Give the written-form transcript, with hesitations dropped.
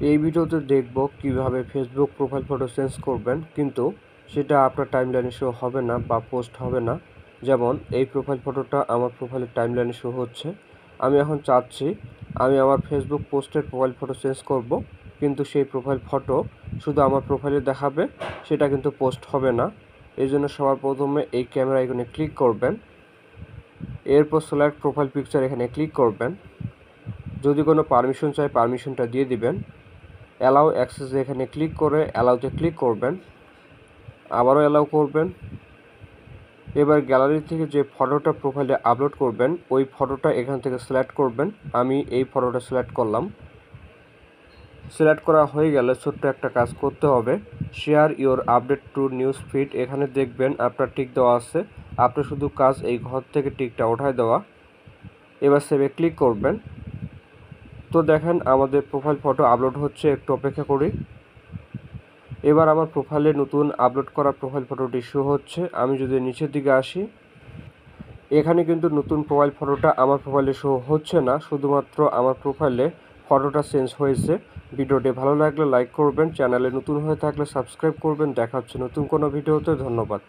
এই ভিডিওতে দেখব কিভাবে ফেসবুক প্রোফাইল ফটো চেঞ্জ করবেন, কিন্তু সেটা আপনার টাইমলাইনে শো হবে না বা পোস্ট হবে না। যেমন এই প্রোফাইল ফটোটা আমার প্রোফাইলের টাইমলাইনে শো হচ্ছে। আমি এখন চাচ্ছি আমি আমার ফেসবুক পোস্টের প্রোফাইল ফটো চেঞ্জ করব, কিন্তু সেই প্রোফাইল ফটো শুধু আমার প্রোফাইলে দেখাবে, সেটা কিন্তু পোস্ট হবে না। এই জন্য সবার প্রথমে এই ক্যামেরা আইকনে ক্লিক করবেন, এরপর সিলেক্ট প্রোফাইল পিকচার এখানে ক্লিক করবেন। যদি কোনো পারমিশন চাই পারমিশনটা দিয়ে দিবেন। অ্যালাউ অ্যাক্সেস এখানে ক্লিক করে অ্যালাউতে ক্লিক করবেন, আবারও অ্যালাউ করবেন। এবার গ্যালারি থেকে যে ফটোটা প্রোফাইলে আপলোড করবেন ওই ফটোটা এখান থেকে সিলেক্ট করবেন। আমি এই ফটোটা সিলেক্ট করলাম। সিলেক্ট করা হয়ে গেলে ছোট্ট একটা কাজ করতে হবে, share your update to news feed. এখানে দেখবেন আপনার টিক দেওয়া আছে, আপনার শুধু কাজ এই ঘর থেকে টিকটা ওঠায় দেওয়া। এবার সেভে ক্লিক করবেন। তো দেখেন আমাদের প্রোফাইল ফটো আপলোড হচ্ছে, একটু অপেক্ষা করি। এবার আমার প্রোফাইলে নতুন আপলোড করা প্রোফাইল ফটোটি শো হচ্ছে। আমি যদি নিচের দিকে আসি, এখানে কিন্তু নতুন প্রোফাইল ফটোটা আমার প্রোফাইলে শো হচ্ছে না, শুধুমাত্র আমার প্রোফাইলে ফটোটা চেঞ্জ হয়েছে। ভিডিওটি ভালো লাগলে লাইক করবেন, চ্যানেলে নতুন হয়ে থাকলে সাবস্ক্রাইব করবেন। দেখা হচ্ছে নতুন কোনো ভিডিওতে। ধন্যবাদ।